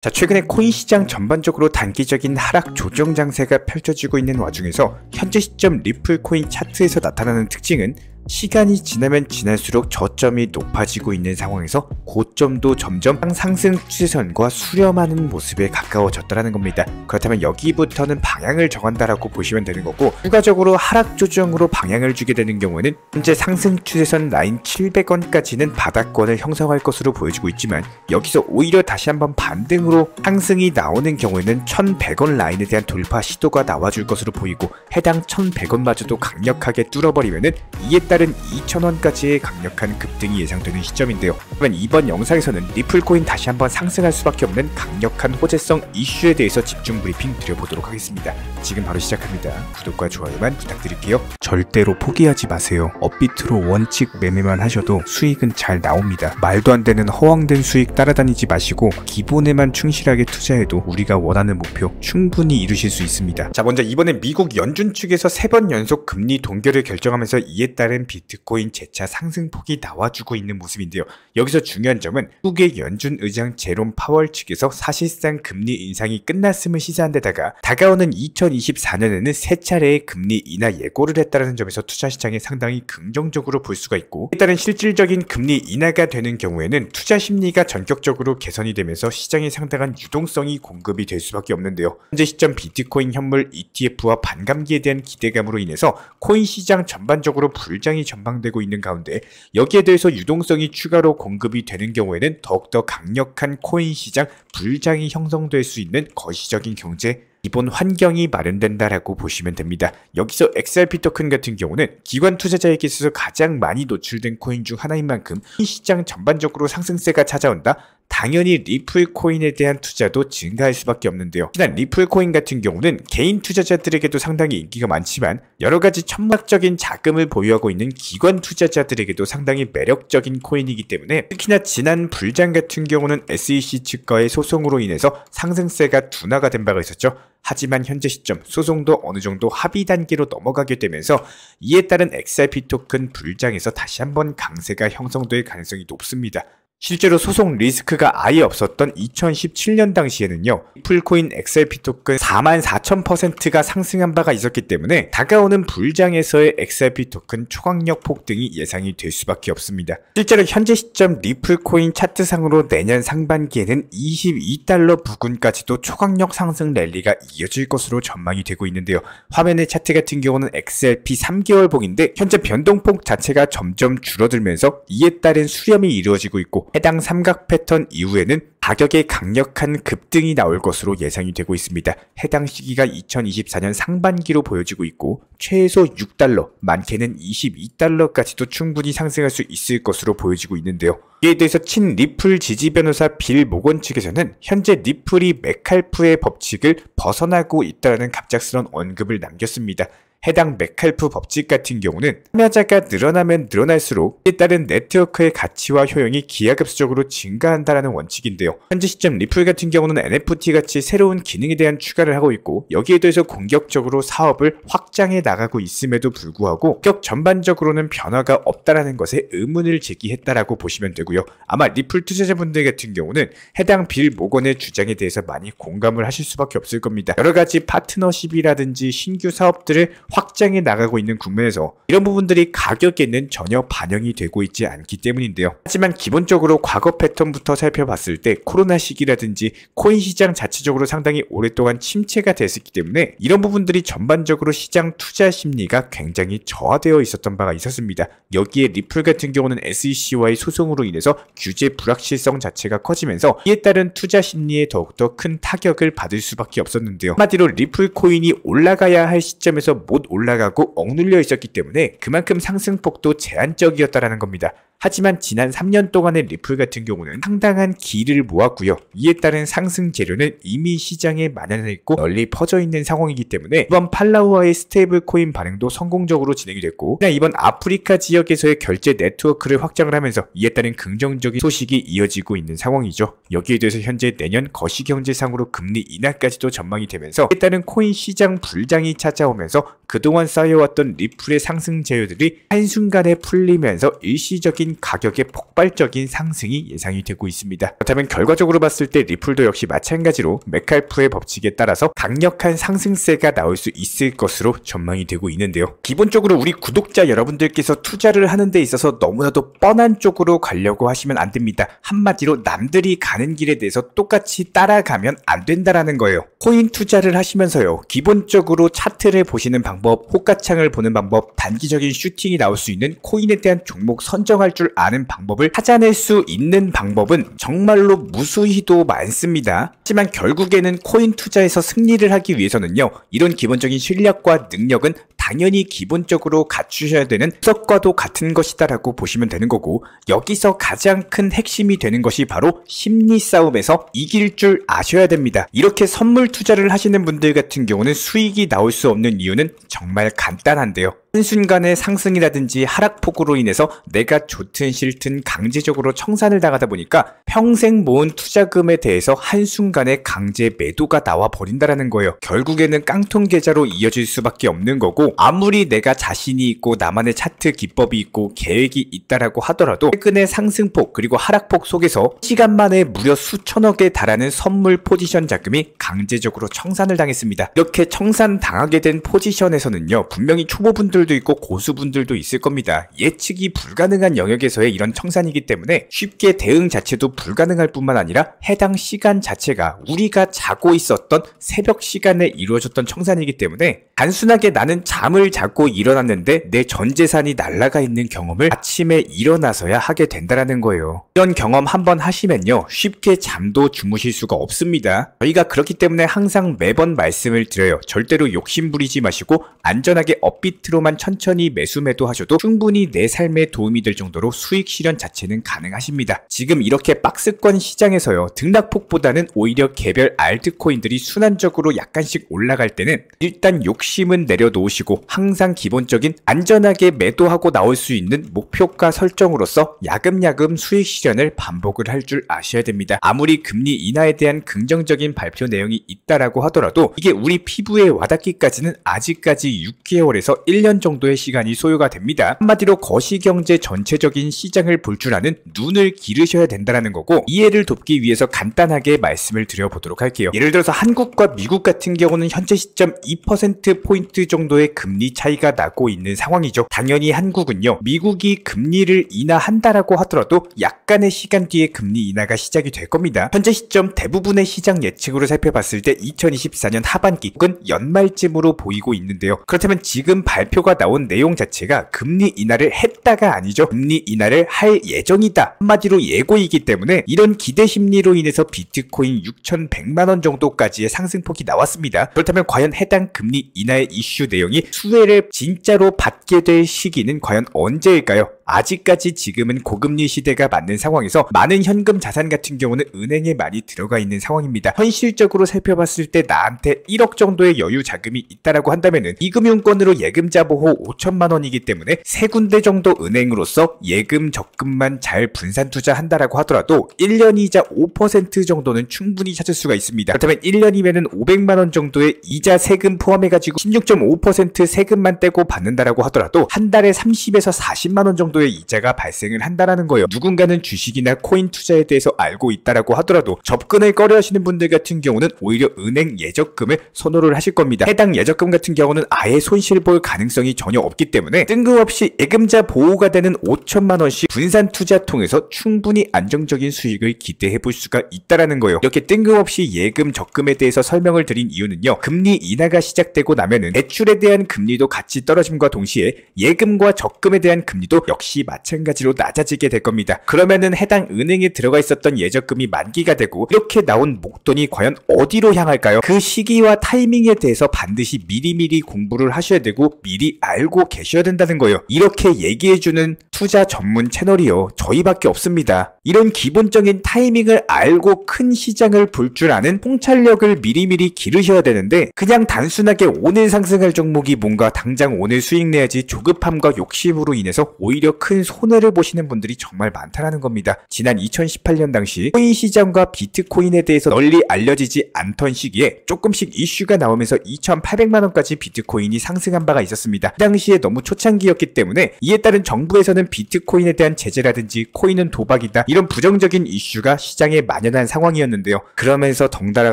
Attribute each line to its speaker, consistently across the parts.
Speaker 1: 최근에 코인 시장 전반적으로 단기적인 하락 조정 장세가 펼쳐지고 있는 와중에서 현재 시점 리플 코인 차트에서 나타나는 특징은 시간이 지나면 지날수록 저점이 높아지고 있는 상황에서 고점도 점점 상승 추세선과 수렴하는 모습에 가까워졌다는 겁니다. 그렇다면 여기부터는 방향을 정한다라고 보시면 되는 거고, 추가적으로 하락 조정으로 방향을 주게 되는 경우에는 현재 상승 추세선 라인 700원까지는 바닥권을 형성할 것으로 보여지고 있지만, 여기서 오히려 다시 한번 반등으로 상승이 나오는 경우에는 1100원 라인에 대한 돌파 시도가 나와줄 것으로 보이고, 해당 1100원마저도 강력하게 뚫어버리면은 이에 따른 2000원까지의 강력한 급등이 예상되는 시점인데요. 그러면 이번 영상에서는 리플코인 다시 한번 상승할 수밖에 없는 강력한 호재성 이슈에 대해서 집중 브리핑 드려보도록 하겠습니다. 지금 바로 시작합니다. 구독과 좋아요만 부탁드릴게요. 절대로 포기하지 마세요. 업비트로 원칙 매매만 하셔도 수익은 잘 나옵니다. 말도 안 되는 허황된 수익 따라다니지 마시고 기본에만 충실하게 투자해도 우리가 원하는 목표 충분히 이루실 수 있습니다. 먼저 이번엔 미국 연준 측에서 3번 연속 금리 동결을 결정하면서 이에 따른 비트코인 재차 상승폭이 나와주고 있는 모습인데요. 여기서 중요한 점은 미국의 연준 의장 제롬 파월 측에서 사실상 금리 인상이 끝났음을 시사한 데다가 다가오는 2024년에는 3차례의 금리 인하 예고를 했다는 점에서 투자시장에 상당히 긍정적으로 볼 수가 있고, 일단은 실질적인 금리 인하가 되는 경우에는 투자 심리가 전격적으로 개선이 되면서 시장에 상당한 유동성이 공급이 될 수밖에 없는데요. 현재 시점 비트코인 현물 ETF와 반감기에 대한 기대감으로 인해서 코인 시장 전반적으로 불장이 전망되고 있는 가운데, 여기에 대해서 유동성이 추가로 공급이 되는 경우에는 더욱더 강력한 코인 시장 불장이 형성될 수 있는 거시적인 경제 기본 환경이 마련된다라고 보시면 됩니다. 여기서 XRP 토큰 같은 경우는 기관 투자자에게 있어서 가장 많이 노출된 코인 중 하나인 만큼 이 시장 전반적으로 상승세가 찾아온다? 당연히 리플 코인에 대한 투자도 증가할 수밖에 없는데요. 일단 리플 코인 같은 경우는 개인 투자자들에게도 상당히 인기가 많지만 여러가지 천문학적인 자금을 보유하고 있는 기관 투자자들에게도 상당히 매력적인 코인이기 때문에, 특히나 지난 불장 같은 경우는 SEC 측과의 소송으로 인해서 상승세가 둔화가 된 바가 있었죠. 하지만 현재 시점 소송도 어느 정도 합의 단계로 넘어가게 되면서 이에 따른 XRP 토큰 불장에서 다시 한번 강세가 형성될 가능성이 높습니다. 실제로 소송 리스크가 아예 없었던 2017년 당시에는요, 리플코인 XRP 토큰 44,000%가 상승한 바가 있었기 때문에 다가오는 불장에서의 XRP 토큰 초강력 폭등이 예상이 될 수밖에 없습니다. 실제로 현재 시점 리플코인 차트상으로 내년 상반기에는 22달러 부근까지도 초강력 상승 랠리가 이어질 것으로 전망이 되고 있는데요. 화면의 차트 같은 경우는 XRP 3개월봉인데 현재 변동폭 자체가 점점 줄어들면서 이에 따른 수렴이 이루어지고 있고, 해당 삼각 패턴 이후에는 가격의 강력한 급등이 나올 것으로 예상이 되고 있습니다. 해당 시기가 2024년 상반기로 보여지고 있고, 최소 6달러, 많게는 22달러까지도 충분히 상승할 수 있을 것으로 보여지고 있는데요. 이에 대해서 친 리플 지지 변호사 빌 모건 측에서는 현재 리플이 메칼프의 법칙을 벗어나고 있다는 갑작스런 언급을 남겼습니다. 해당 메칼프 법칙 같은 경우는 참여자가 늘어나면 늘어날수록 이에 따른 네트워크의 가치와 효용이 기하급수적으로 증가한다는 원칙인데요. 현재 시점 리플 같은 경우는 NFT 같이 새로운 기능에 대한 추가를 하고 있고, 여기에 대해서 공격적으로 사업을 확장해 나가고 있음에도 불구하고 가격 전반적으로는 변화가 없다라는 것에 의문을 제기했다라고 보시면 되고요. 아마 리플 투자자분들 같은 경우는 해당 빌 모건의 주장에 대해서 많이 공감을 하실 수밖에 없을 겁니다. 여러가지 파트너십이라든지 신규 사업들을 확장해 나가고 있는 국면에서 이런 부분들이 가격에는 전혀 반영이 되고 있지 않기 때문인데요. 하지만 기본적으로 과거 패턴부터 살펴봤을 때 코로나 시기라든지 코인 시장 자체적으로 상당히 오랫동안 침체가 됐었기 때문에 이런 부분들이 전반적으로 시장 투자 심리가 굉장히 저하되어 있었던 바가 있었습니다. 여기에 리플 같은 경우는 SEC와의 소송으로 인해서 규제 불확실성 자체가 커지면서 이에 따른 투자 심리에 더욱더 큰 타격을 받을 수밖에 없었는데요. 한마디로 리플 코인이 올라가야 할 시점에서 못 올라가고 억눌려 있었기 때문에 그만큼 상승폭도 제한적이었다는 겁니다. 하지만 지난 3년 동안의 리플 같은 경우는 상당한 기를 모았고요. 이에 따른 상승 재료는 이미 시장에 만연해 있고 널리 퍼져 있는 상황이기 때문에 이번 팔라우아의 스테이블 코인 반응도 성공적으로 진행이 됐고, 이번 아프리카 지역에서의 결제 네트워크를 확장을 하면서 이에 따른 긍정적인 소식이 이어지고 있는 상황이죠. 여기에 대해서 현재 내년 거시경제상으로 금리 인하까지도 전망이 되면서 이에 따른 코인 시장 불장이 찾아오면서 그동안 쌓여왔던 리플의 상승 재료들이 한순간에 풀리면서 일시적인 코인 가격의 폭발적인 상승이 예상이 되고 있습니다. 그렇다면 결과적으로 봤을 때 리플도 역시 마찬가지로 메칼프의 법칙에 따라서 강력한 상승세가 나올 수 있을 것으로 전망이 되고 있는데요. 기본적으로 우리 구독자 여러분들께서 투자를 하는 데 있어서 너무나도 뻔한 쪽으로 가려고 하시면 안 됩니다. 한마디로 남들이 가는 길에 대해서 똑같이 따라가면 안 된다라는 거예요. 코인 투자를 하시면서요, 기본적으로 차트를 보시는 방법, 호가창을 보는 방법, 단기적인 슈팅이 나올 수 있는 코인에 대한 종목 선정할 줄 아는 방법을 찾아낼 수 있는 방법은 정말로 무수히도 많습니다. 하지만 결국에는 코인 투자에서 승리를 하기 위해서는요, 이런 기본적인 실력과 능력은 당연히 기본적으로 갖추셔야 되는 수석과도 같은 것이다라고 보시면 되는 거고, 여기서 가장 큰 핵심이 되는 것이 바로 심리 싸움에서 이길 줄 아셔야 됩니다. 이렇게 선물 투자를 하시는 분들 같은 경우는 수익이 나올 수 없는 이유는 정말 간단한데요. 한순간의 상승이라든지 하락폭으로 인해서 내가 좋든 싫든 강제적으로 청산을 당하다 보니까 평생 모은 투자금에 대해서 한순간에 강제 매도가 나와 버린다라는 거예요. 결국에는 깡통 계좌로 이어질 수밖에 없는 거고, 아무리 내가 자신이 있고 나만의 차트 기법이 있고 계획이 있다라고 하더라도 최근의 상승폭 그리고 하락폭 속에서 시간 만에 무려 수천억에 달하는 선물 포지션 자금이 강제적으로 청산을 당했습니다. 이렇게 청산 당하게 된 포지션에서는요, 분명히 초보분들도 있고 고수분들도 있을 겁니다. 예측이 불가능한 영역에서의 이런 청산이기 때문에 쉽게 대응 자체도 불가능할 뿐만 아니라 해당 시간 자체가 우리가 자고 있었던 새벽 시간에 이루어졌던 청산이기 때문에 단순하게 나는 잠을 자고 일어났는데 내 전 재산이 날아가 있는 경험을 아침에 일어나서야 하게 된다라는 거예요. 이런 경험 한번 하시면요, 쉽게 잠도 주무실 수가 없습니다. 저희가 그렇기 때문에 항상 매번 말씀을 드려요. 절대로 욕심 부리지 마시고 안전하게 업비트로만 천천히 매수 매도하셔도 충분히 내 삶에 도움이 될 정도로 수익 실현 자체는 가능하십니다. 지금 이렇게 박스권 시장에서요, 등락폭보다는 오히려 개별 알트코인들이 순환적으로 약간씩 올라갈 때는 일단 욕심은 내려놓으시고 항상 기본적인 안전하게 매도하고 나올 수 있는 목표가 설정으로서 야금야금 수익 실현을 반복을 할 줄 아셔야 됩니다. 아무리 금리 인하에 대한 긍정적인 발표 내용이 있다라고 하더라도 이게 우리 피부에 와닿기까지는 아직까지 6개월에서 1년 정도의 시간이 소요가 됩니다. 한마디로 거시경제 전체적인 시장을 볼 줄 아는 눈을 기르셔야 된다는 거고, 이해를 돕기 위해서 간단하게 말씀을 드려보도록 할게요. 예를 들어서 한국과 미국 같은 경우는 현재 시점 2%포인트 정도의 금리 차이가 나고 있는 상황이죠. 당연히 한국은요, 미국이 금리를 인하한다라고 하더라도 약간의 시간 뒤에 금리 인하가 시작이 될 겁니다. 현재 시점 대부분의 시장 예측으로 살펴봤을 때 2024년 하반기 혹은 연말쯤으로 보이고 있는데요. 그렇다면 지금 발표가 나온 내용 자체가 금리 인하를 했다가 아니죠. 금리 인하를 할 예정이다, 한마디로 예고이기 때문에 이런 기대 심리로 인해서 비트코인 6,100만원 정도까지의 상승폭이 나왔습니다. 그렇다면 과연 해당 금리 인하의 이슈 내용이 수혜를 진짜로 받게 될 시기는 과연 언제일까요? 아직까지 지금은 고금리 시대가 맞는 상황에서 많은 현금 자산 같은 경우는 은행에 많이 들어가 있는 상황입니다. 현실적으로 살펴봤을 때 나한테 1억 정도의 여유 자금이 있다라고 한다면은 이금융권으로 예금자 보호 5천만 원이기 때문에 세 군데 정도 은행으로서 예금 적금만 잘 분산 투자한다라고 하더라도 1년 이자 5% 정도는 충분히 찾을 수가 있습니다. 그렇다면 1년이면은 500만 원 정도의 이자 세금 포함해가지고 16.5% 세금만 떼고 받는다라고 하더라도 한 달에 30에서 40만 원 정도의 이자가 발생을 한다라는 거예요. 누군가는 주식이나 코인 투자에 대해서 알고 있다라고 하더라도 접근을 꺼려하시는 분들 같은 경우는 오히려 은행 예적금을 선호를 하실 겁니다. 해당 예적금 같은 경우는 아예 손실 볼 가능성이 전혀 없기 때문에 뜬금없이 예금자 보호가 되는 5천만 원씩 분산 투자 통해서 충분히 안정적인 수익을 기대해 볼 수가 있다라는 거예요. 이렇게 뜬금없이 예금 적금에 대해서 설명을 드린 이유는요, 금리 인하가 시작되고 나면은 대출에 대한 금리도 같이 떨어짐과 동시에 예금과 적금에 대한 금리도 역시 마찬가지로 낮아지게 될 겁니다. 그러면은 해당 은행에 들어가 있었던 예적금이 만기가 되고 이렇게 나온 목돈이 과연 어디로 향할까요? 그 시기와 타이밍에 대해서 반드시 미리미리 공부를 하셔야 되고 미리 알고 계셔야 된다는 거예요. 이렇게 얘기해주는 투자 전문 채널이요, 저희밖에 없습니다. 이런 기본적인 타이밍을 알고 큰 시장을 볼 줄 아는 통찰력을 미리미리 기르셔야 되는데, 그냥 단순하게 오늘 상승할 종목이 뭔가 당장 오늘 수익 내야지 조급함과 욕심으로 인해서 오히려 큰 손해를 보시는 분들이 정말 많다라는 겁니다. 지난 2018년 당시 코인 시장과 비트코인에 대해서 널리 알려지지 않던 시기에 조금씩 이슈가 나오면서 2,800만 원까지 비트코인이 상승한 바가 있었습니다. 있습니다. 당시에 너무 초창기였기 때문에 이에 따른 정부에서는 비트코인에 대한 제재라든지 코인은 도박이다 이런 부정적인 이슈가 시장에 만연한 상황이었는데요. 그러면서 덩달아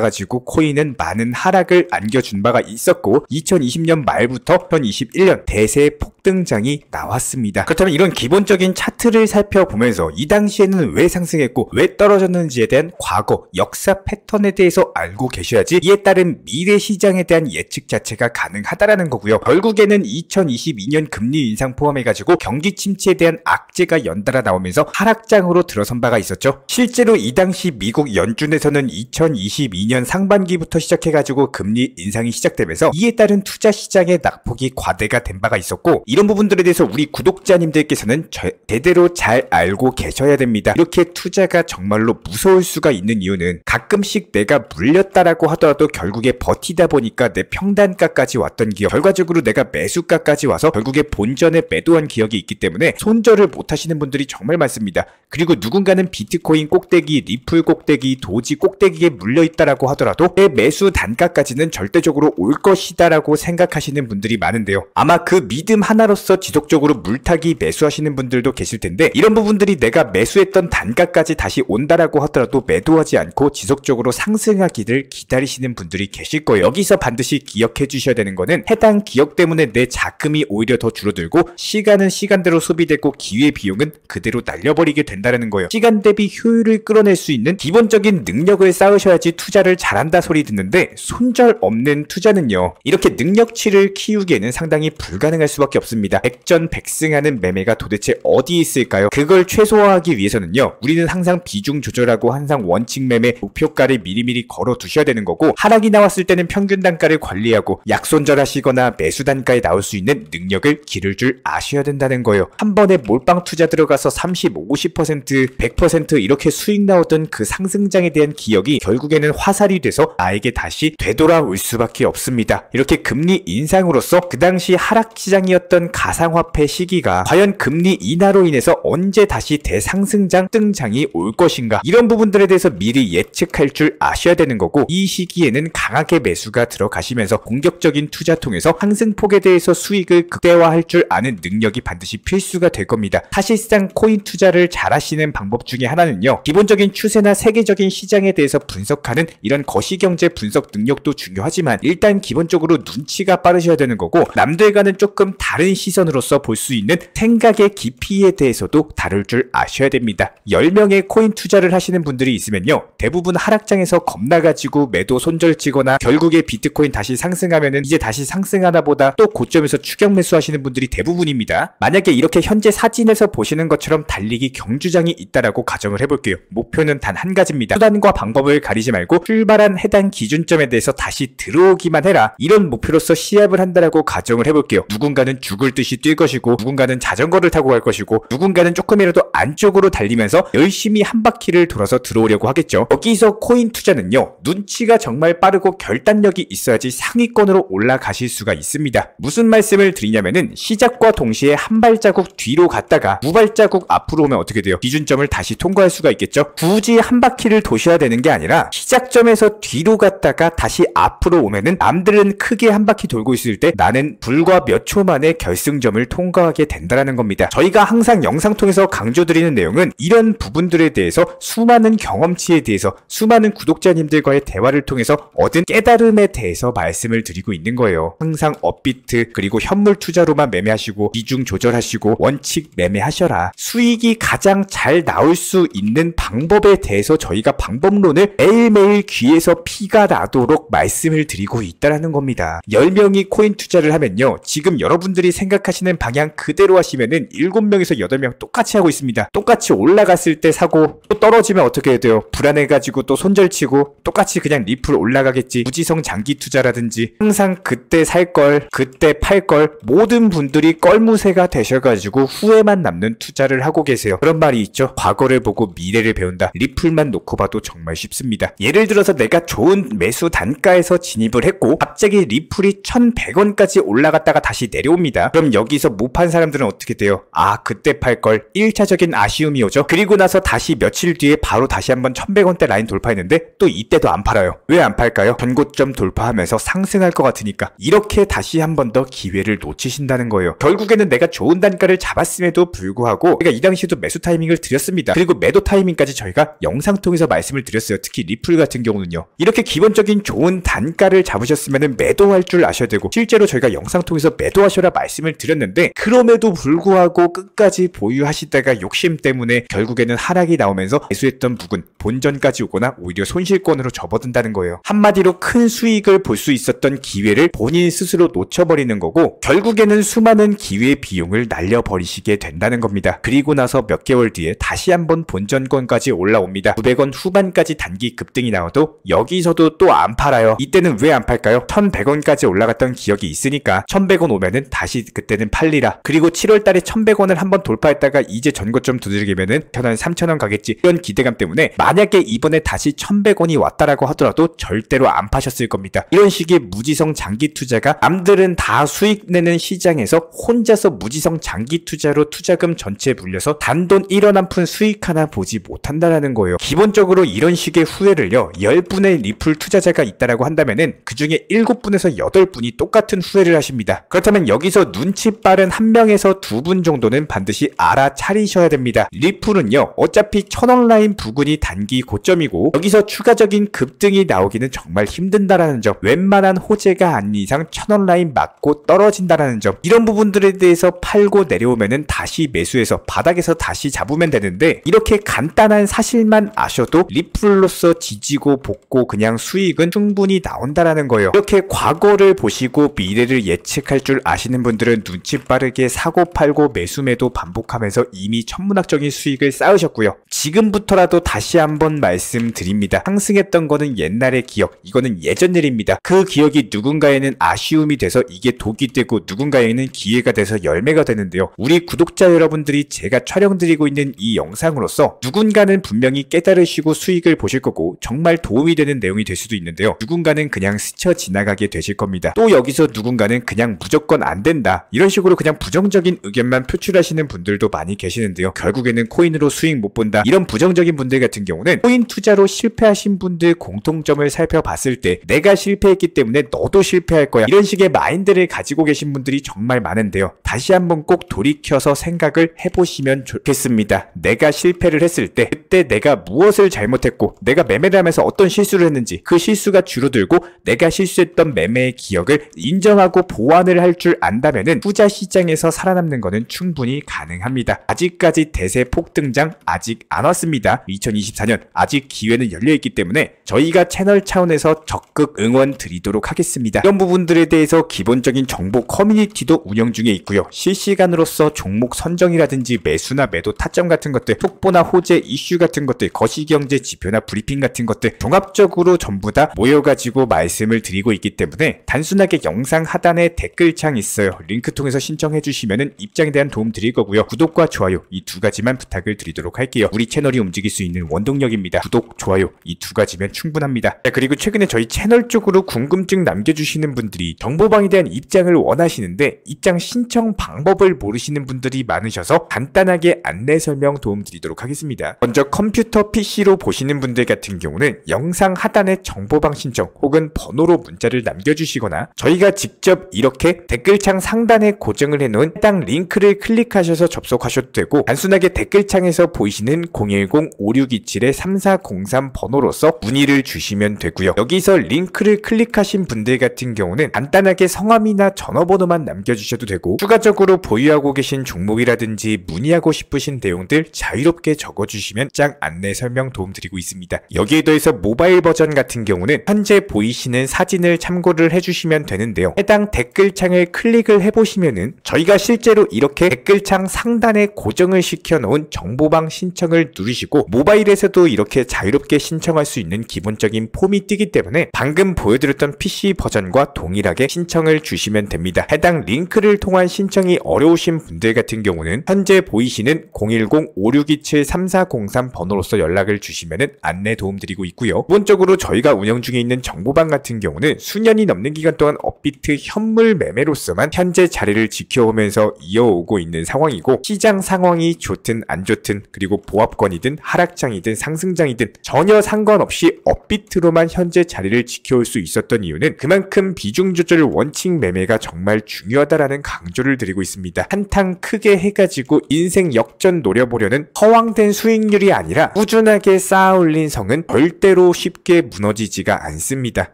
Speaker 1: 가지고 코인은 많은 하락을 안겨준 바가 있었고 2020년 말부터 2021년 대세 폭등장이 나왔습니다. 그렇다면 이런 기본적인 차트를 살펴보면서 이 당시에는 왜 상승했고 왜 떨어졌는지에 대한 과거, 역사 패턴에 대해서 알고 계셔야지 이에 따른 미래 시장에 대한 예측 자체가 가능하다라는 거고요. 결국에는 2022년 금리 인상 포함해가지고 경기 침체에 대한 악재가 연달아 나오면서 하락장으로 들어선 바가 있었죠. 실제로 이 당시 미국 연준에서는 2022년 상반기부터 시작해가지고 금리 인상이 시작되면서 이에 따른 투자 시장의 낙폭이 과대가 된 바가 있었고 이런 부분들에 대해서 우리 구독자님들께서는 제대로 잘 알고 계셔야 됩니다. 이렇게 투자가 정말로 무서울 수가 있는 이유는 가끔씩 내가 물렸다라고 하더라도 결국에 버티다 보니까 내 평단가까지 왔던 기억, 결과적으로 내가 매수가까지 와서 결국에 본전에 매도한 기억이 있기 때문에 손절을 못 하시는 분들이 정말 많습니다. 그리고 누군가는 비트코인 꼭대기, 리플 꼭대기, 도지 꼭대기에 물려있다라고 하더라도 내 매수 단가까지는 절대적으로 올 것이다라고 생각하시는 분들이 많은데요. 아마 그 믿음 하나로서 지속적으로 물타기 매수하시는 분들도 계실 텐데 이런 부분들이 내가 매수했던 단가까지 다시 온다라고 하더라도 매도하지 않고 지속적으로 상승하기를 기다리시는 분들이 계실 거예요. 여기서 반드시 기억해 주셔야 되는 거는 해당 기억 때문에 내 자금이 오히려 더 줄어들고 시간은 시간대로 소비되고 기회 비용은 그대로 날려버리게 된다는 거예요. 시간 대비 효율을 끌어낼 수 있는 기본적인 능력을 쌓으셔야지 투자를 잘한다 소리 듣는데 손절 없는 투자는요. 이렇게 능력치를 키우기에는 상당히 불가능할 수밖에 없습니다. 백전백승하는 매매가 도대체 어디 있을까요? 그걸 최소화하기 위해서는요. 우리는 항상 비중 조절하고 항상 원칙 매매 목표가를 미리미리 걸어 두셔야 되는 거고 하락이 나왔을 때는 평균 단가를 관리하고 약손절하시거나 매수 단가에 나올 수 있는 능력을 기를 줄 아셔야 된다는 거예요. 한 번에 몰빵 투자 들어가서 30, 50%, 100% 이렇게 수익 나오던 그 상승장에 대한 기억이 결국에는 화살이 돼서 나에게 다시 되돌아올 수밖에 없습니다. 이렇게 금리 인상으로써 그 당시 하락시장이었던 가상화폐 시기가 과연 금리 인하로 인해서 언제 다시 대상승장 등장이 올 것인가 이런 부분들에 대해서 미리 예측할 줄 아셔야 되는 거고 이 시기에는 강하게 매수가 들어가시면서 공격적인 투자 통해서 상승폭에 대해서 수익을 극대화할 줄 아는 능력이 반드시 필수가 될 겁니다. 사실상 코인 투자를 잘하시는 방법 중에 하나는요. 기본적인 추세나 세계적인 시장에 대해서 분석하는 이런 거시경제 분석 능력도 중요하지만 일단 기본적으로 눈치가 빠르셔야 되는 거고 남들과는 조금 다른 시선으로서 볼 수 있는 생각의 깊이에 대해서도 다룰 줄 아셔야 됩니다. 10명의 코인 투자를 하시는 분들이 있으면요. 대부분 하락장에서 겁나가지고 매도 손절치거나 결국에 비트코인 다시 상승하면은 이제 다시 상승하나 보다 또 고점에서 추격 매수하시는 분들이 대부분입니다. 만약에 이렇게 현재 사진에서 보시는 것처럼 달리기 경주장이 있다라고 가정을 해볼게요. 목표는 단 한 가지입니다. 수단과 방법을 가리지 말고 출발한 해당 기준점에 대해서 다시 들어오기만 해라. 이런 목표로서 시합을 한다라고 가정을 해볼게요. 누군가는 죽을 듯이 뛸 것이고 누군가는 자전거를 타고 갈 것이고 누군가는 조금이라도 안쪽으로 달리면서 열심히 한 바퀴를 돌아서 들어오려고 하겠죠. 여기서 코인 투자는요. 눈치가 정말 빠르고 결단력이 있어야지 상위권으로 올라가실 수가 있습니다. 무슨 말씀을 드리냐면은 시작과 동시에 한 발자국 뒤로 갔다가 두 발자국 앞으로 오면 어떻게 돼요? 기준점을 다시 통과할 수가 있겠죠? 굳이 한 바퀴를 도셔야 되는 게 아니라 시작점에서 뒤로 갔다가 다시 앞으로 오면은 남들은 크게 한 바퀴 돌고 있을 때 나는 불과 몇 초 만에 결승점을 통과하게 된다는 겁니다. 저희가 항상 영상 통해서 강조드리는 내용은 이런 부분들에 대해서 수많은 경험치에 대해서 수많은 구독자님들과의 대화를 통해서 얻은 깨달음에 대해서 말씀을 드리고 있는 거예요. 항상 업비트 그리고 현물 투자로만 매매하시고 비중 조절하시고 원칙 매매하셔라. 수익이 가장 잘 나올 수 있는 방법에 대해서 저희가 방법론을 매일매일 귀에서 피가 나도록 말씀을 드리고 있다는 겁니다. 10명이 코인 투자를 하면요. 지금 여러분들이 생각하시는 방향 그대로 하시면은 7명에서 8명 똑같이 하고 있습니다. 똑같이 올라갔을 때 사고 또 떨어지면 어떻게 해야 돼요? 불안해가지고 또 손절치고 똑같이 그냥 리플 올라가겠지. 무지성 장기 투자라든지 항상 그때 살걸 그때 팔걸 모든 분들이 껄무새가 되셔가지고 후회만 남는 투자를 하고 계세요. 그런 말이 있죠. 과거를 보고 미래를 배운다. 리플만 놓고 봐도 정말 쉽습니다. 예를 들어서 내가 좋은 매수 단가에서 진입을 했고 갑자기 리플이 1100원까지 올라갔다가 다시 내려옵니다. 그럼 여기서 못 판 사람들은 어떻게 돼요? 아 그때 팔걸 1차적인 아쉬움이 오죠. 그리고 나서 다시 며칠 뒤에 바로 다시 한번 1100원대 라인 돌파했는데 또 이때도 안 팔아요. 왜 안 팔까요? 전고점 돌파하면서 상승할 것 같으니까. 이렇게 다시 한 번 더 기회를 놓치신다는 거예요. 결국에는 내가 좋은 단가를 잡았음에도 불구하고 제가 이 당시에도 매수 타이밍을 드렸습니다. 그리고 매도 타이밍까지 저희가 영상 통해서 말씀을 드렸어요. 특히 리플 같은 경우는요. 이렇게 기본적인 좋은 단가를 잡으셨으면 매도할 줄 아셔야 되고, 실제로 저희가 영상 통해서 매도하셔라 말씀을 드렸는데 그럼에도 불구하고 끝까지 보유하시다가 욕심 때문에 결국에는 하락이 나오면서 매수했던 부근 본전까지 오거나 오히려 손실권으로 접어든다는 거예요. 한마디로 큰 수익을 볼 수 있었던 기회를 본인 스스로 놓쳐버리는 거고, 결국에는 수많은 기회 비용을 날려버리시게 된다는 겁니다. 그리고 나서 몇 개월 뒤에 다시 한번 본전권까지 올라옵니다. 900원 후반까지 단기 급등이 나와도 여기서도 또 안 팔아요. 이때는 왜 안 팔까요? 1100원까지 올라갔던 기억이 있으니까 1100원 오면은 다시 그때는 팔리라. 그리고 7월달에 1100원을 한번 돌파했다가 이제 전고점 두들기면은 한 3000원 가겠지, 이런 기대감 때문에 만약에 이번에 다시 1100원이 왔다라고 하더라도 절대로 안 파셨을 겁니다. 이런 식의 무지성 장기 투자가 남들은 다 수익 내는 시장에서 혼자서 무지성 장기 투자로 투자금 전체 물려서 단돈 1원 한 푼 수익 하나 보지 못한다라는 거예요. 기본적으로 이런 식의 후회를요, 10분의 리플 투자자가 있다라고 한다면은 그 중에 7분에서 8분이 똑같은 후회를 하십니다. 그렇다면 여기서 눈치 빠른 1명에서 2분 정도는 반드시 알아차리셔야 됩니다. 리플은요, 어차피 1000원 라인 부근이 단기 고점이고 여기서 추가적인 급등이 나오기는 정말 힘든다라는 점, 웬만한 호재가 아닌 이상 1000원 라인 맞고 떨어진다라는 점, 이런 부분들에 대해서 팔고 내려오면은 다시 매수해서 바닥에서 다시 잡으면 되는데, 이렇게 간단한 사실만 아셔도 리플로서 지지고 볶고 그냥 수익은 충분히 나온다라는 거예요. 이렇게 과거를 보시고 미래를 예측할 줄 아시는 분들은 눈치 빠르게 사고 팔고 매수 매도 반복하면서 이미 천문학적인 수익을 쌓으셨고요. 지금부터라도 다시 한번 말씀드립니다. 상승했던 거는 옛날의 기억, 이거는 예전 일입니다. 그 기억이 누군가에는 아쉬움이 돼서 이게 독이 되고 누군가에는 기회가 돼서 열매가 되는데요. 우리 구독자 여러분들이 제가 촬영드리고 있는 이 영상으로서 누군가는 분명히 깨달으시고 수익을 보실 거고 정말 도움이 되는 내용이 될 수도 있는데요. 누군가는 그냥 스쳐 지나가게 되실 겁니다. 또 여기서 누군가는 그냥 무조건 안 된다, 이런 식으로 그냥 부정적인 의견만 표출하시는 분들도 많이 계시는데요. 결국에는 코인으로 수익 못 본다, 이런 부정적인 분들 같은 경우는 코인 투자로 실패하신 분들 공통점을 살펴봤을 때 내가 실패했기 때문에 너도 실패할 거야, 이런 식의 마인드를 가지고 계신 분들이 정말 많은데요. 다시 한번 꼭 돌이켜서 생각을 해보시면 좋겠습니다. 내가 실패를 했을 때 그때 내가 무엇을 잘못했고 내가 매매를 하면서 어떤 실수를 했는지, 그 실수가 줄어들고 내가 실수했던 매매의 기억을 인정하고 보완을 할 줄 안다면은 투자 시장에서 살아남는 거는 충분히 가능합니다. 아직까지 대세 폭등장 아직 안 왔습니다. 2024년 아직 기회는 열려있기 때문에 저희가 채널 차원에서 적극 응원 드리도록 하겠습니다. 이런 부분들에 대해서 기본적인 정보 커뮤니티도 운영 중에 있고요. 실시간으로서 종목 선정이라든지 매수나 매도 타점 같은 것들, 속보나 호재 이슈 같은 것들, 거시경제 지표나 브리핑 같은 것들 종합적으로 전부 다 모여가지고 말씀을 드리고 있기 때문에, 단순하게 영상 하단에 댓글창 있어요. 링크 통해서 신청해 주시면은 입장에 대한 도움 드릴 거고요. 구독과 좋아요 이 두 가지만 부탁을 드리도록 할게요. 우리 채널이 움직일 수 있는 원동력입니다. 구독, 좋아요 이 두 가지면 충분합니다. 자, 그리고 최근에 저희 채널 쪽으로 궁금증 남겨주시는 분들이 정보방에 대한 입장을 원하시는데 입장 신청 방법을 모르시는 분들이 많으셔서 간단하게 안내 설명 도움 드리도록 하겠습니다. 먼저 컴퓨터 PC로 보시는 분들 같은 경우는 영상 하단에 정보방 신청 혹은 번호로 문자를 남겨주시거나 저희가 직접 이렇게 댓글창 상단에 고정을 해놓은 해당 링크를 클릭하셔서 접속하셔도 되고, 단순하게 댓글창에서 보이시는 010-5627-3403 번호로서 문의를 주시면 되고요. 여기서 링크를 클릭하신 분들 같은 경우는 간단하게 성함이나 전화번호만 남겨주셔도 되고, 추가적으로 보유하고 계신 종목이라든지 문의하고 싶으신 내용들 자유롭게 적어주시면 짱 안내 설명 도움드리고 있습니다. 여기에 더해서 모바일 버전 같은 경우는 현재 보이시는 사진을 참고를 해주시면 되는데요. 해당 댓글창을 클릭을 해보시면은 저희가 실제로 이렇게 댓글창 상단에 고정을 시켜놓은 정보방 신청을 누르시고 모바일에서도 이렇게 자유롭게 신청할 수 있는 기본적인 폼이 뜨기 때문에 방금 보여드렸던 PC 버전과 동일하게 신청을 주시면 됩니다. 해당 링크를 통한 신청 신청이 어려우신 분들 같은 경우는 현재 보이시는 010-5627-3403 번호로서 연락을 주시면 안내 도움드리고 있고요. 기본적으로 저희가 운영 중에 있는 정보방 같은 경우는 수년이 넘는 기간 동안 업비트 현물 매매로서만 현재 자리를 지켜오면서 이어오고 있는 상황이고, 시장 상황이 좋든 안 좋든 그리고 보합권이든 하락장이든 상승장이든 전혀 상관없이 업비트로만 현재 자리를 지켜올 수 있었던 이유는 그만큼 비중 조절 원칙 매매가 정말 중요하다라는 강조를 드리고 있습니다. 한탕 크게 해가지고 인생 역전 노려보려는 허황된 수익률이 아니라 꾸준하게 쌓아올린 성은 절대로 쉽게 무너지지가 않습니다.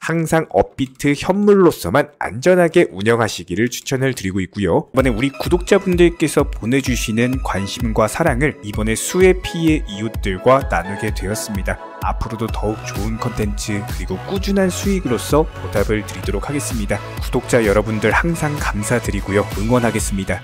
Speaker 1: 항상 업비트 현물로서만 안전하게 운영하시기를 추천을 드리고 있고요. 이번에 우리 구독자분들께서 보내주시는 관심과 사랑을 이번에 수혜피의 이웃들과 나누게 되었습니다. 앞으로도 더욱 좋은 컨텐츠 그리고 꾸준한 수익으로서 보답을 드리도록 하겠습니다. 구독자 여러분들 항상 감사드리고요. 응원하겠습니다.